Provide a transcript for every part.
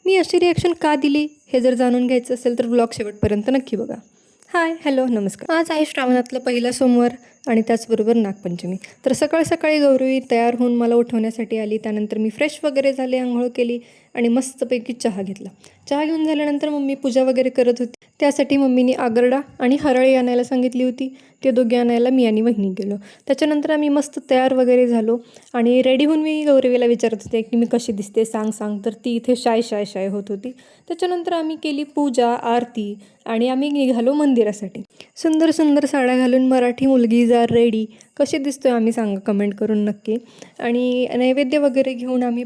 मी अशी रिॲक्शन का दिली हे जर जाणून घ्यायचं असेल तर व्लॉग शेवटपर्यंत नक्की बघा. हाय हॅलो नमस्कार. आज आहे श्रावणातला पहिला सोमवार आणि त्याचबरोबर नागपंचमी. तर सकाळ सकाळी गौरवी तयार होऊन मला उठवण्यासाठी आली. त्यानंतर मी फ्रेश वगैरे झाले, आंघोळ केली आणि मस्तपैकी चहा घेतला. चहा घेऊन झाल्यानंतर मम्मी पूजा वगैरे करत होती. त्यासाठी मम्मीने आगरडा आणि हरळी आणायला सांगितली होती. ते दोघे आणायला मी आणि वहिनी गेलो. त्याच्यानंतर आम्ही मस्त तयार वगैरे झालो आणि रेडी होऊन मी गौरवीला विचारत होते की मी कशी दिसते सांग. तर ती इथे शाय होत होती. त्याच्यानंतर आम्ही केली पूजा आरती आणि आम्ही निघालो मंदिरासाठी. सुंदर सुंदर साड्या घालून मराठी मुलगी जा रेडी कशी दिसतोय आम्ही सांगा कमेंट करून नक्की. आणि नैवेद्य वगैरे घेऊन आम्ही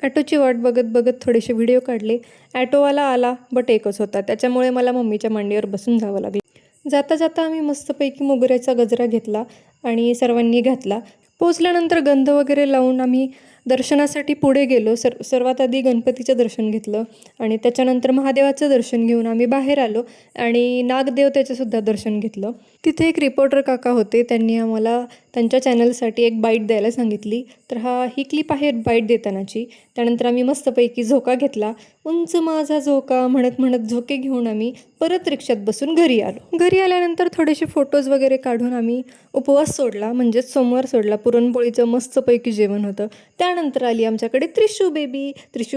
ॲटोची वाट बघत थोडेसे व्हिडिओ काढले. ॲटोवाला आला बट एकच होता, त्याच्यामुळे मला मम्मीच्या मांडीवर बसून जावं लागलं. जाता जाता आम्ही मस्तपैकी मोगऱ्याचा गजरा घेतला आणि सर्वांनी घातला. पोचल्यानंतर गंध वगैरे लावून आम्ही दर्शनासाठी पुढे गेलो. सर्वात आधी गणपतीचं दर्शन घेतलं आणि त्याच्यानंतर महादेवाचं दर्शन घेऊन आम्ही बाहेर आलो आणि नागदेवतेचंसुद्धा दर्शन घेतलं. तिथे एक रिपोर्टर काका होते, त्यांनी आम्हाला त्यांच्या चॅनलसाठी एक बाईट द्यायला सांगितली. तर ही क्लिप आहे बाईट देतानाची. त्यानंतर आम्ही मस्तपैकी झोका घेतला. उंच माझा झोका म्हणत झोके घेऊन आम्ही परत रिक्षात बसून घरी आलो. घरी आल्यानंतर थोडेसे फोटोज वगैरे काढून आम्ही उपवास सोडला, म्हणजेच सोमवार सोडला. पुरणपोळीचं मस्तपैकी जेवण होतं. त्यानंतर आली आमच्याकडे त्रिशू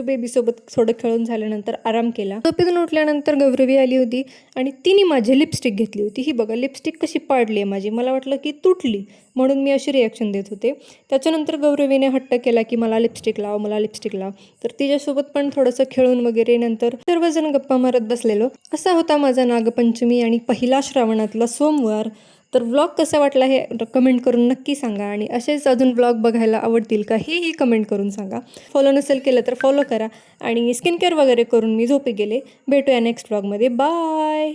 बेबीसोबत थोडं खेळून झाल्यानंतर आराम केला. झोपेतून उठल्यानंतर गौरवी आली होती आणि तिने माझी लिपस्टिक घेतली होती. ही बघा लिपस्टिक कशी पाडली आहे माझी. मला वाटलं की तुटली म्हणून मी अशी रिॲक्शन देत होते. त्याच्यानंतर गौरवीने हट्ट केला की मला लिपस्टिक लाव. तर तिच्यासोबत पण थोडंसं खेळून वगैरे नंतर सर्वजण गप्पा मारत बसलेलो. असा होता माझा नागपंचमी आणि पहिला श्रावणातला सोमवार. तर व्लॉग कसा वाटला हे कमेंट करून नक्की सांगा आणि असेच अजून व्लॉग बघायला आवडतील का हेही कमेंट करून सांगा. फॉलो नसेल केलं तर फॉलो करा आणि स्किन केअर वगैरे करून मी झोपी गेले. भेटूया नेक्स्ट व्लॉगमध्ये. बाय.